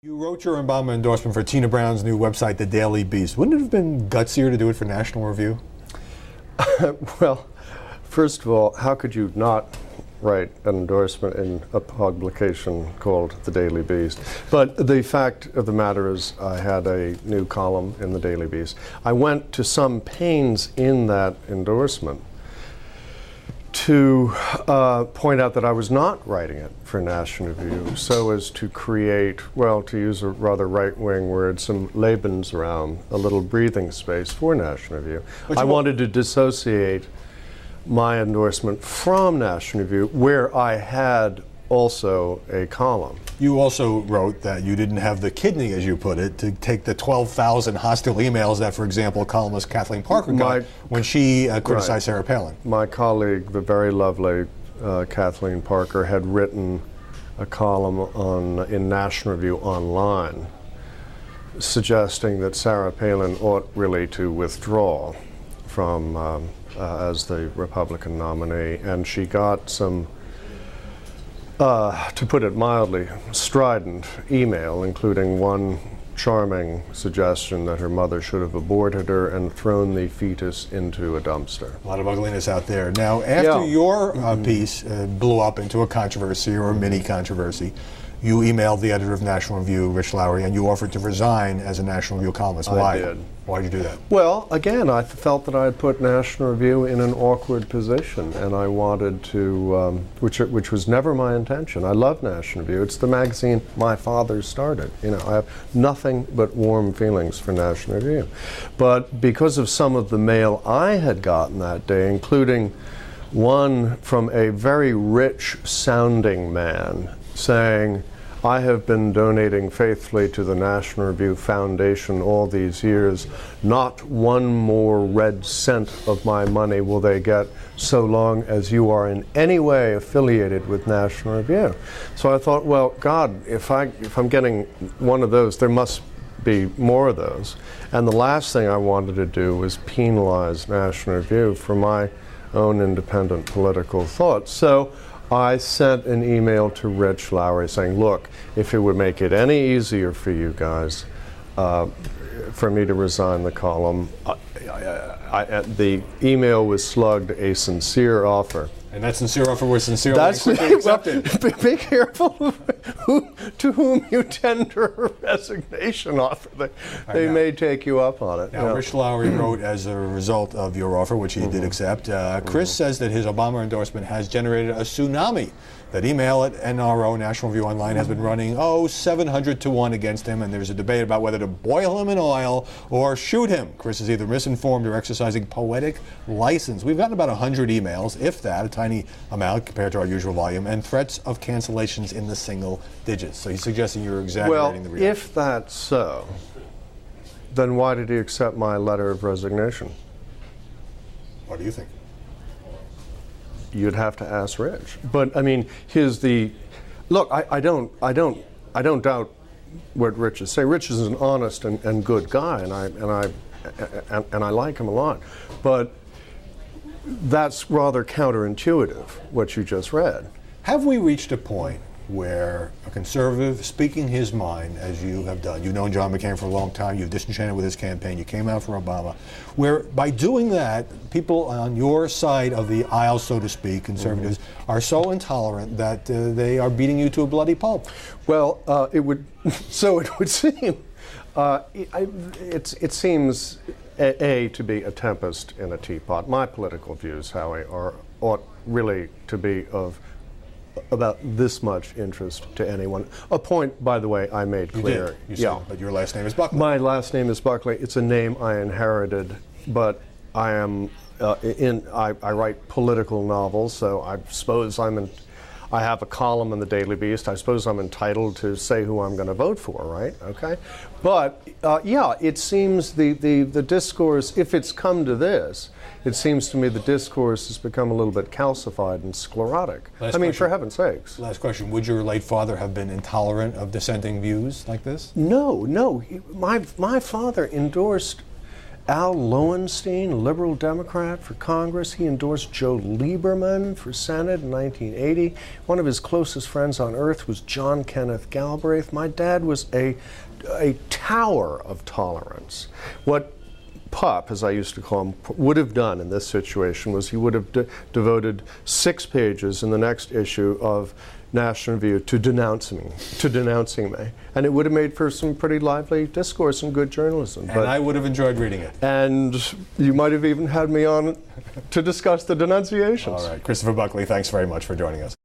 You wrote your Obama endorsement for Tina Brown's new website, The Daily Beast. Wouldn't it have been gutsier to do it for National Review? Well, first of all, how could you not write an endorsement in a publication called The Daily Beast? But the fact of the matter is I had a new column in The Daily Beast. I went to some pains in that endorsement to point out that I was not writing it for National Review so as to create, well, to use a rather right-wing word, some Lebensraum, a little breathing space for National Review. I wanted to dissociate my endorsement from National Review, where I had also a column. You also wrote that you didn't have the kidney, as you put it, to take the 12,000 hostile emails that, for example, columnist Kathleen Parker got when she criticized Sarah Palin. My colleague, the very lovely Kathleen Parker, had written a column in National Review Online suggesting that Sarah Palin ought really to withdraw from as the Republican nominee, and she got some to put it mildly, strident email, including one charming suggestion that her mother should have aborted her and thrown the fetus into a dumpster. A lot of ugliness out there. Now, after your piece blew up into a controversy or a mini controversy, you emailed the editor of National Review, Rich Lowry, and you offered to resign as a National Review columnist. Why? I did. Why did you do that? Well, again, I felt that I had put National Review in an awkward position, and I wanted to, which was never my intention. I love National Review. It's the magazine my father started. You know, I have nothing but warm feelings for National Review. But because of some of the mail I had gotten that day, including one from a very rich-sounding man saying, I have been donating faithfully to the National Review Foundation all these years. Not one more red cent of my money will they get so long as you are in any way affiliated with National Review. So I thought, well, God, if I'm getting one of those, there must be more of those. And the last thing I wanted to do was penalize National Review for my own independent political thoughts. So I sent an email to Rich Lowry saying, look, if it would make it any easier for you guys for me to resign the column, the email was slugged a sincere offer. And that sincere offer was sincerely accepted. Well, be careful to whom you tender a resignation offer. They may take you up on it. Now, Rich Lowry wrote, as a result of your offer, which he did accept, Chris says that his Obama endorsement has generated a tsunami. That email at NRO, National Review Online, has been running, 700 to 1 against him, and there's a debate about whether to boil him in oil or shoot him. Chris is either misinformed or exercising poetic license. We've gotten about 100 emails, if that, a tiny amount compared to our usual volume, and threats of cancellations in the single digits. So he's suggesting you're exaggerating the reality. Well, if that's so, then why did he accept my letter of resignation? What do you think? You'd have to ask Rich. But I mean, look. I don't doubt what Rich is saying. Rich is an honest and good guy, and I like him a lot. But that's rather counterintuitive, what you just read. Have we reached a point where a conservative speaking his mind, as you have done, you've known John McCain for a long time, you've disenchanted with his campaign, you came out for Obama, where by doing that, people on your side of the aisle, so to speak, conservatives, are so intolerant that they are beating you to a bloody pulp? Well, it would seem. It seems to be a tempest in a teapot. My political views, Howie, ought really to be of about this much interest to anyone. A point, by the way, I made clear. You said, but your last name is Buckley. My last name is Buckley. It's a name I inherited, but I am I write political novels, so I suppose I have a column in the Daily Beast. I suppose I'm entitled to say who I'm going to vote for, right? Okay. But it seems the discourse, if it's come to this, it seems to me the discourse has become a little bit calcified and sclerotic. For heaven's sakes. Last question. Would your late father have been intolerant of dissenting views like this? No. My father endorsed Al Lowenstein, liberal Democrat for Congress. He endorsed Joe Lieberman for Senate in 1980. One of his closest friends on earth was John Kenneth Galbraith. My dad was a tower of tolerance. What Pop, as I used to call him, would have done in this situation was he would have devoted 6 pages in the next issue of National Review to denouncing me. And it would have made for some pretty lively discourse and good journalism. And I would have enjoyed reading it. And you might have even had me on to discuss the denunciations. All right. Christopher Buckley, thanks very much for joining us.